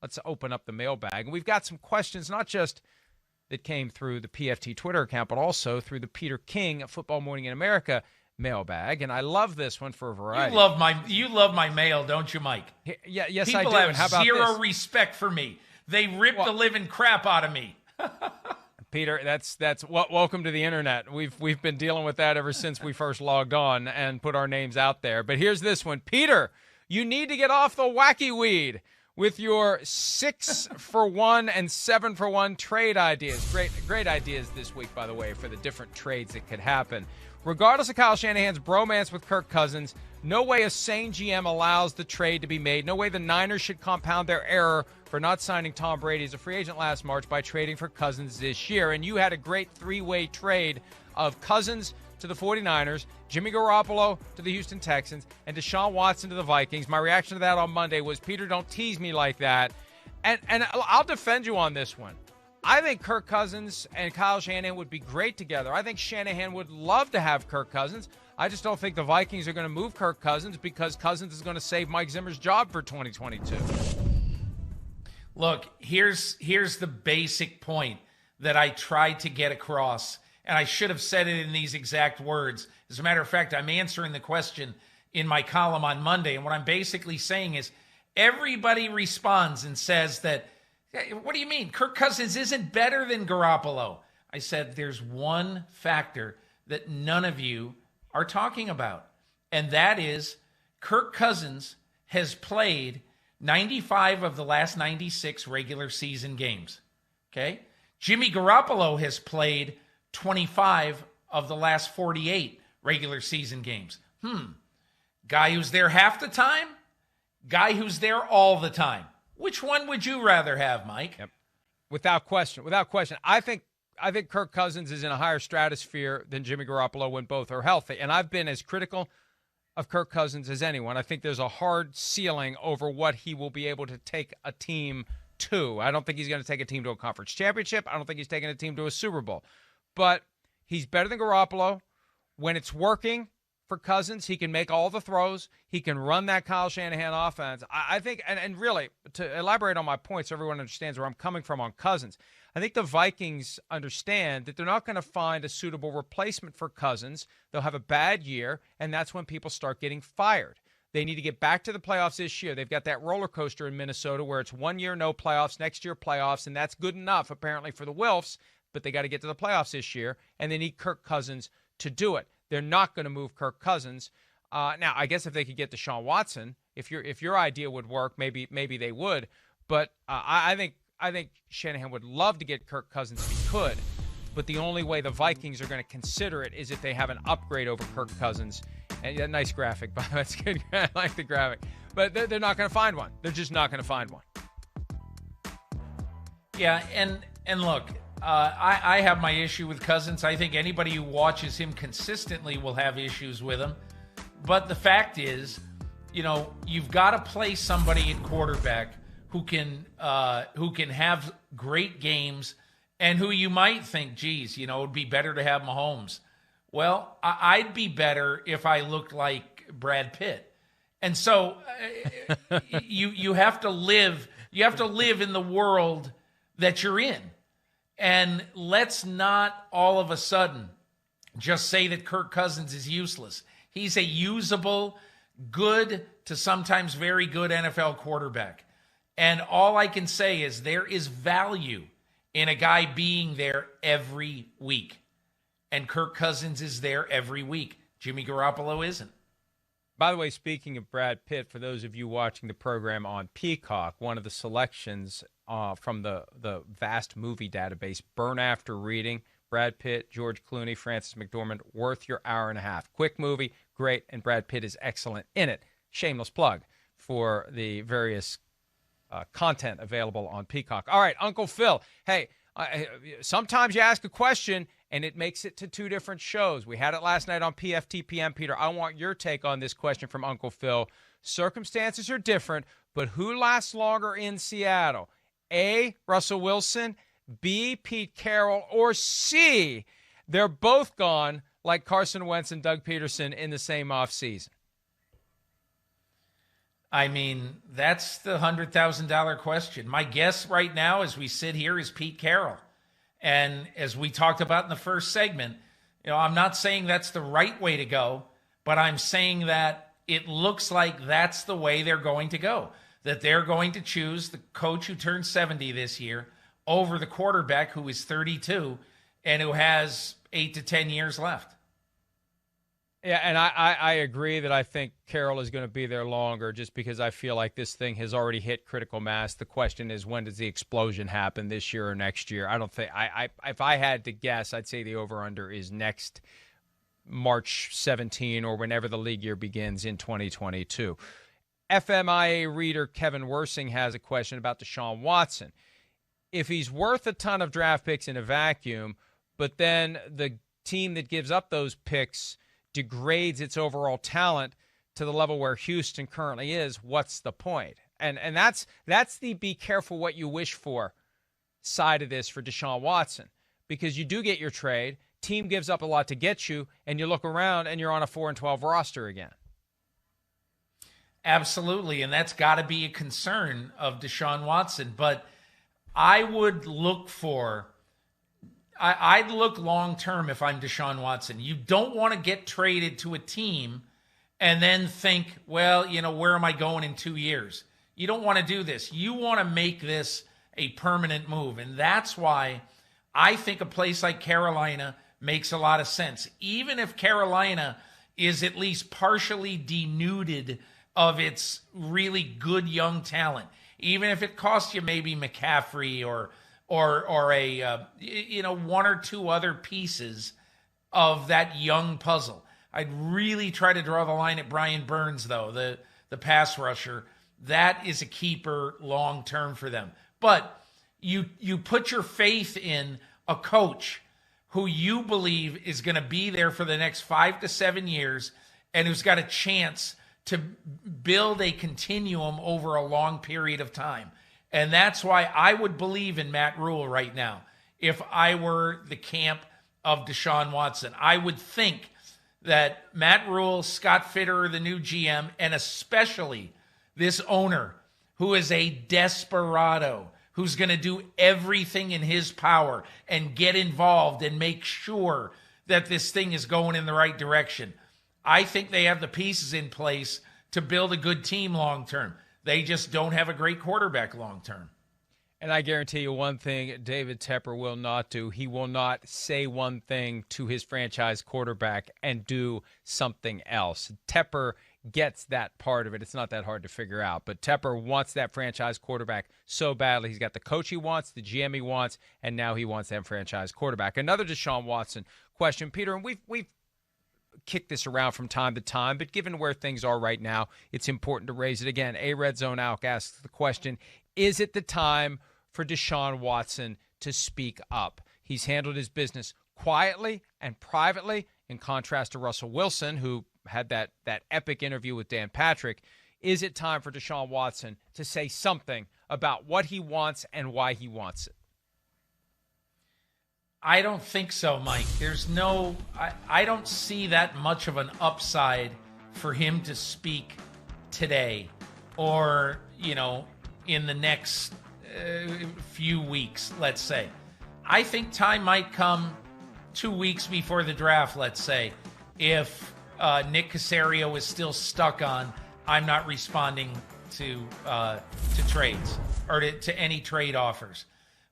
let's open up the mailbag. And we've got some questions, not just that came through the PFT Twitter account, but also through the Peter King Football Morning in America mailbag. And I love this one for a variety. You love my mail, don't you, Mike? Yeah, yes, People I do. have And how about zero respect for me. They rip the living crap out of me. Peter, that's welcome to the internet. We've been dealing with that ever since we first logged on and put our names out there. But here's this one. Peter, you need to get off the wacky weed with your 6-for-1 and 7-for-1 trade ideas. Great ideas this week, by the way, for the different trades that could happen. Regardless of Kyle Shanahan's bromance with Kirk Cousins, no way a sane GM allows the trade to be made. No way the Niners should compound their error for not signing Tom Brady as a free agent last March by trading for Cousins this year. And you had a great three-way trade of Cousins to the 49ers, Jimmy Garoppolo to the Houston Texans, and Deshaun Watson to the Vikings. My reaction to that on Monday was, Peter, don't tease me like that. And I'll defend you on this one. I think Kirk Cousins and Kyle Shanahan would be great together. I think Shanahan would love to have Kirk Cousins. I just don't think the Vikings are going to move Kirk Cousins because Cousins is going to save Mike Zimmer's job for 2022. Look, here's the basic point that I tried to get across, and I should have said it in these exact words. As a matter of fact, I'm answering the question in my column on Monday, and what I'm basically saying is everybody responds and says that, hey, what do you mean? Kirk Cousins isn't better than Garoppolo. I said there's one factor that none of you are talking about, and that is Kirk Cousins has played 95 of the last 96 regular season games, okay? Jimmy Garoppolo has played 25 of the last 48 regular season games. Guy who's there half the time, guy who's there all the time. Which one would you rather have, Mike? Yep. Without question. I think Kirk Cousins is in a higher stratosphere than Jimmy Garoppolo when both are healthy. And I've been as critical of Kirk Cousins as anyone. I think there's a hard ceiling over what he will be able to take a team to. I don't think he's going to take a team to a conference championship. I don't think he's taking a team to a Super Bowl. But he's better than Garoppolo. When it's working for Cousins, he can make all the throws. He can run that Kyle Shanahan offense. I think, and really, to elaborate on my points so everyone understands where I'm coming from on Cousins, I think the Vikings understand that they're not going to find a suitable replacement for Cousins. They'll have a bad year, and that's when people start getting fired. They need to get back to the playoffs this year. They've got that roller coaster in Minnesota where it's 1 year, no playoffs, next year playoffs, and that's good enough apparently for the Wilfs, but they got to get to the playoffs this year, and they need Kirk Cousins to do it. They're not going to move Kirk Cousins. Now, I guess if they could get Deshaun Watson, if your idea would work, maybe they would. But I think Shanahan would love to get Kirk Cousins if he could. But the only way the Vikings are going to consider it is if they have an upgrade over Kirk Cousins. And a nice graphic, by the way. That's good. I like the graphic. But they're not going to find one. They're just not going to find one. Yeah, and look, I have my issue with Cousins. I think anybody who watches him consistently will have issues with him. But the fact is, you've got to play somebody at quarterback who can have great games and who you might think, geez, it would be better to have Mahomes. Well, I'd be better if I looked like Brad Pitt. And so you have to live in the world that you're in. And let's not all of a sudden just say that Kirk Cousins is useless. He's a usable, good to sometimes very good NFL quarterback. And all I can say is there is value in a guy being there every week. And Kirk Cousins is there every week. Jimmy Garoppolo isn't. By the way, speaking of Brad Pitt, for those of you watching the program on Peacock, one of the selections from the vast movie database, Burn After Reading, Brad Pitt, George Clooney, Frances McDormand, worth your hour and a half. Quick movie, great, and Brad Pitt is excellent in it. Shameless plug for the various content available on Peacock. All right, Uncle Phil. Hey, sometimes you ask a question and it makes it to two different shows. We had it last night on PFTPM. Peter, I want your take on this question from Uncle Phil. Circumstances are different, but who lasts longer in Seattle? A, Russell Wilson, B, Pete Carroll, or C, they're both gone like Carson Wentz and Doug Peterson in the same offseason? I mean, that's the $100,000 question. My guess right now as we sit here is Pete Carroll. And as we talked about in the first segment, I'm not saying that's the right way to go, but I'm saying that it looks like that's the way they're going to go, that they're going to choose the coach who turned 70 this year over the quarterback who is 32 and who has 8 to 10 years left. Yeah, and I agree that I think Carroll is going to be there longer just because I feel like this thing has already hit critical mass. The question is, when does the explosion happen, this year or next year? I don't think if I had to guess, I'd say the over-under is next March 17 or whenever the league year begins in 2022. FMIA reader Kevin Wersing has a question about Deshaun Watson. If he's worth a ton of draft picks in a vacuum, but then the team that gives up those picks degrades its overall talent to the level where Houston currently is, what's the point? And that's the be careful what you wish for side of this for Deshaun Watson, because you do get your trade, team gives up a lot to get you, and you look around and you're on a 4-12 roster again. Absolutely, and that's got to be a concern of Deshaun Watson. But I would look for I'd look long-term if I'm Deshaun Watson. You don't want to get traded to a team and then think, well, where am I going in 2 years? You don't want to do this. You want to make this a permanent move. And that's why I think a place like Carolina makes a lot of sense. Even if Carolina is at least partially denuded of its really good young talent, even if it costs you maybe McCaffrey or a one or two other pieces of that young puzzle. I'd really try to draw the line at Brian Burns, though, the pass rusher. That is a keeper long term for them. But you put your faith in a coach who you believe is going to be there for the next 5 to 7 years and who's got a chance to build a continuum over a long period of time. And that's why I would believe in Matt Rule right now. If I were the camp of Deshaun Watson, I would think that Matt Rule, Scott Fitterer, the new GM, and especially this owner who is a desperado, who's going to do everything in his power and get involved and make sure that this thing is going in the right direction. I think they have the pieces in place to build a good team long term. They just don't have a great quarterback long term. And I guarantee you one thing David Tepper will not do. He will not say one thing to his franchise quarterback and do something else. Tepper gets that part of it. It's not that hard to figure out. But Tepper wants that franchise quarterback so badly. He's got the coach he wants, the GM he wants, and now he wants that franchise quarterback. Another Deshaun Watson question, Peter, and we've kick this around from time to time, but given where things are right now, it's important to raise it again. A Red Zone Alk asks the question, is it the time for Deshaun Watson to speak up? He's handled his business quietly and privately, in contrast to Russell Wilson, who had that epic interview with Dan Patrick. Is it time for Deshaun Watson to say something about what he wants and why he wants it? I don't think so, Mike. I don't see that much of an upside for him to speak today or, in the next few weeks, let's say. I think time might come 2 weeks before the draft, let's say, if Nick Caserio is still stuck on, I'm not responding to trades or to any trade offers.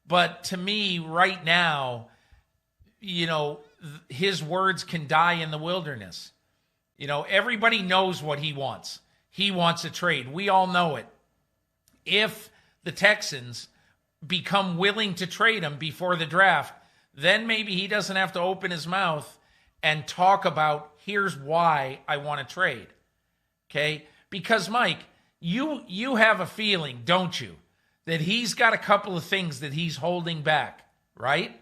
But to me, right now, his words can die in the wilderness. Everybody knows what he wants. He wants a trade. We all know it. If the Texans become willing to trade him before the draft, then maybe he doesn't have to open his mouth and talk about, here's why I want to trade. Okay? Because, Mike, you have a feeling, don't you, that he's got a couple of things that he's holding back, right?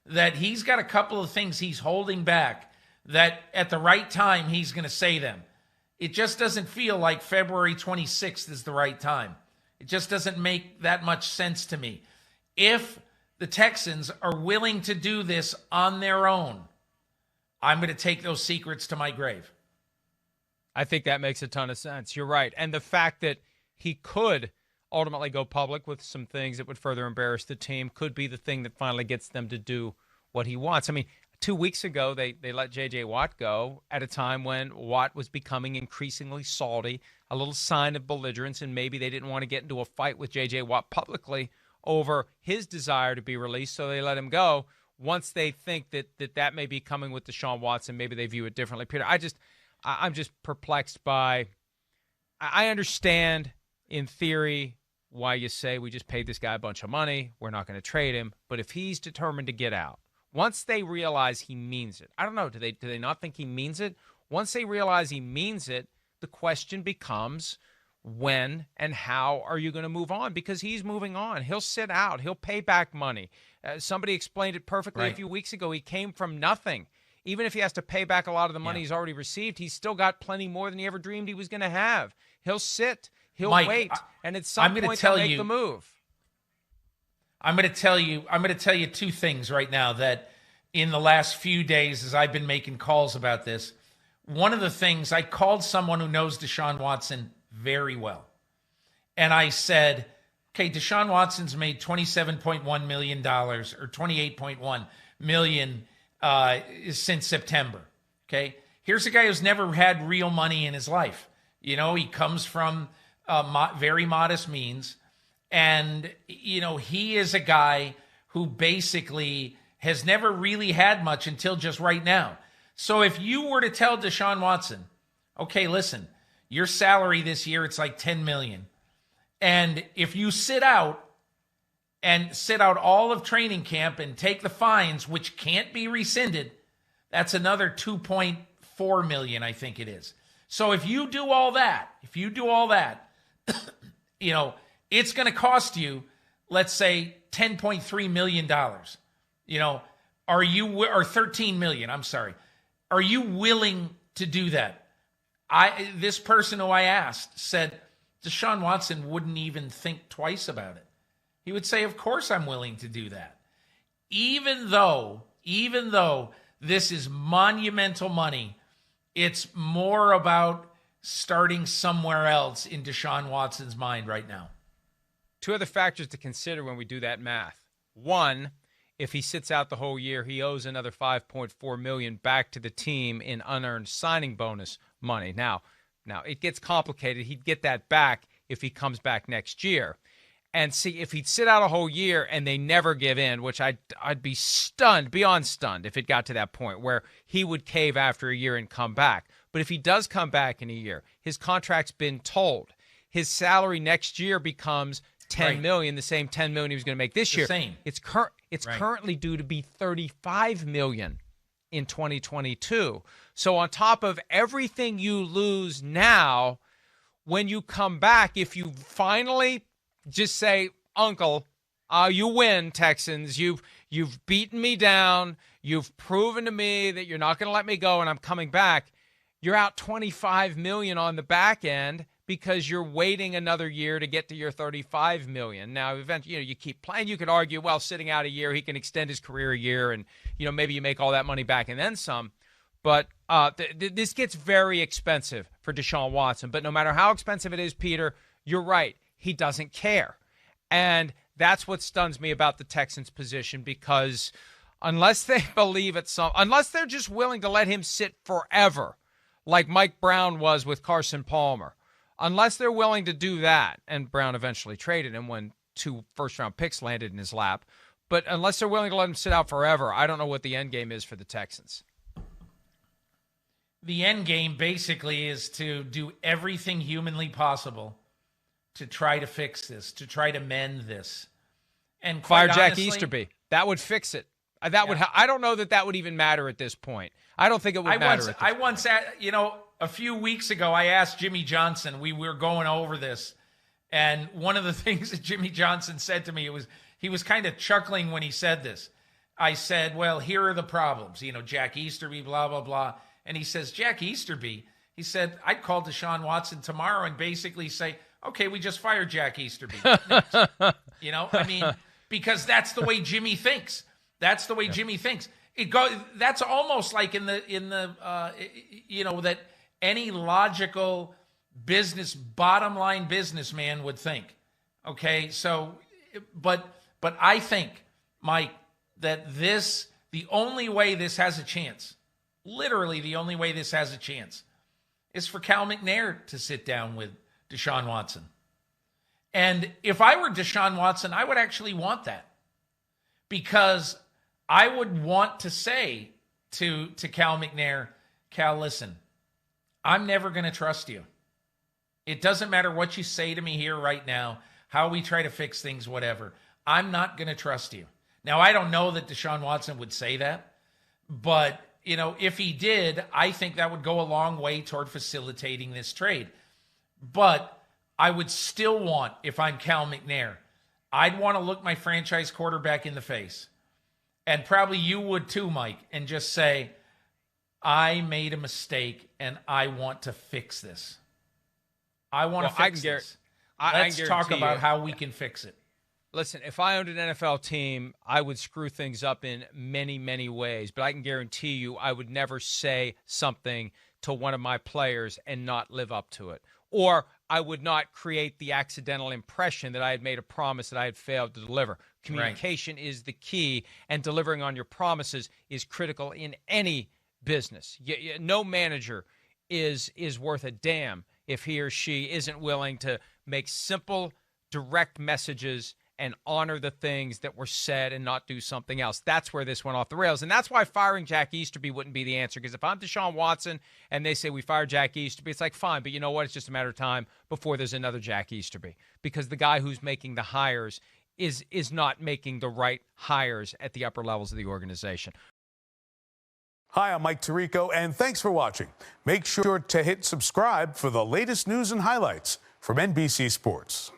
That he's got a couple of things he's holding back that at the right time he's going to say them. It just doesn't feel like February 26th is the right time. It just doesn't make that much sense to me. If the Texans are willing to do this on their own, I'm going to take those secrets to my grave. I think that makes a ton of sense. You're right. And the fact that he could ultimately go public with some things that would further embarrass the team, could be the thing that finally gets them to do what he wants. I mean, 2 weeks ago, they let J.J. Watt go at a time when Watt was becoming increasingly salty, a little sign of belligerence, and maybe they didn't want to get into a fight with J.J. Watt publicly over his desire to be released, so they let him go. Once they think that may be coming with Deshaun Watson, maybe they view it differently. Peter, I'm just perplexed by – I understand in theory why you say we just paid this guy a bunch of money, we're not going to trade him, but if he's determined to get out, once they realize he means it, I don't know, do they not think he means it? Once they realize he means it, the question becomes when and how are you going to move on? Because he's moving on. He'll sit out. He'll pay back money. Somebody explained it perfectly a few weeks ago. He came from nothing. Even if he has to pay back a lot of the money he's already received, he's still got plenty more than he ever dreamed he was going to have. He'll sit. He'll wait. And at some point, he'll make the move. I'm going to tell you two things right now that in the last few days as I've been making calls about this. One of the things, I called someone who knows Deshaun Watson very well. And I said, okay, Deshaun Watson's made $27.1 million or $28.1 million since September. Okay. Here's a guy who's never had real money in his life. You know, he comes from very modest means. And, you know, he is a guy who basically has never really had much until just right now. So if you were to tell Deshaun Watson, okay, listen, your salary this year, it's like $10 million. And if you sit out all of training camp and take the fines, which can't be rescinded, that's another $2.4 million, I think it is. So if you do all that, you know, it's going to cost you, let's say, $10.3 million. You know, or $13 million, I'm sorry. Are you willing to do that? This person who I asked said Deshaun Watson wouldn't even think twice about it. He would say, of course I'm willing to do that. Even though this is monumental money, it's more about starting somewhere else in Deshaun Watson's mind right now. Two other factors to consider when we do that math. One, if he sits out the whole year, he owes another $5.4 million back to the team in unearned signing bonus money. Now it gets complicated. He'd get that back if he comes back next year. And see, if he'd sit out a whole year and they never give in, which I'd be stunned, beyond stunned, if it got to that point where he would cave after a year and come back. But if he does come back in a year, his contract's been told. His salary next year becomes $10 million, the same $10 million he was going to make this year. Same. It's currently due to be $35 million in 2022. So on top of everything you lose now, when you come back, if you finally just say, Uncle, you win, Texans. You've beaten me down. You've proven to me that you're not going to let me go, and I'm coming back. You're out $25 million on the back end because you're waiting another year to get to your $35 million. Now, eventually, you keep playing. You could argue, well, sitting out a year, he can extend his career a year, and maybe you make all that money back and then some. But this gets very expensive for Deshaun Watson. But no matter how expensive it is, Peter, you're right. He doesn't care. And that's what stuns me about the Texans' position, because unless they believe unless they're just willing to let him sit forever, like Mike Brown was with Carson Palmer, unless they're willing to do that, and Brown eventually traded him when 2 first-round picks landed in his lap, but unless they're willing to let him sit out forever, I don't know what the end game is for the Texans. The end game basically is to do everything humanly possible to try to fix this, to try to mend this. And fire Jack Easterby. That would fix it. I don't know that would even matter at this point. I don't think it would matter. A few weeks ago, I asked Jimmy Johnson, we were going over this, and one of the things that Jimmy Johnson said to me, he was kind of chuckling when he said this. I said, well, here are the problems. Jack Easterby, blah, blah, blah. And he says, Jack Easterby, he said, I'd call Deshaun Watson tomorrow and basically say, okay, we just fired Jack Easterby. Because that's the way Jimmy thinks. That's the way Jimmy thinks. That's almost like in the that any logical bottom line businessman would think. Okay, so, but I think, Mike, that the only way this has a chance, literally the only way this has a chance, is for Cal McNair to sit down with Deshaun Watson. And if I were Deshaun Watson, I would actually want that, because I would want to say to Cal McNair, Cal, listen, I'm never going to trust you. It doesn't matter what you say to me here right now, how we try to fix things, whatever. I'm not going to trust you. Now, I don't know that Deshaun Watson would say that, but, if he did, I think that would go a long way toward facilitating this trade. But I would still want, if I'm Cal McNair, I'd want to look my franchise quarterback in the face. And probably you would too, Mike, and just say, I made a mistake and I want to fix this. I want to fix this. Let's talk about how we can fix it. Listen, if I owned an NFL team, I would screw things up in many, many ways. But I can guarantee you I would never say something to one of my players and not live up to it. Or I would not create the accidental impression that I had made a promise that I had failed to deliver. Communication is the key, and delivering on your promises is critical in any business. No manager is worth a damn if he or she isn't willing to make simple, direct messages and honor the things that were said and not do something else. That's where this went off the rails. And that's why firing Jack Easterby wouldn't be the answer. Because if I'm Deshaun Watson and they say we fired Jack Easterby, it's like, fine, but you know what? It's just a matter of time before there's another Jack Easterby. Because the guy who's making the hires is not making the right hires at the upper levels of the organization. Hi, I'm Mike Tirico, and thanks for watching. Make sure to hit subscribe for the latest news and highlights from NBC Sports.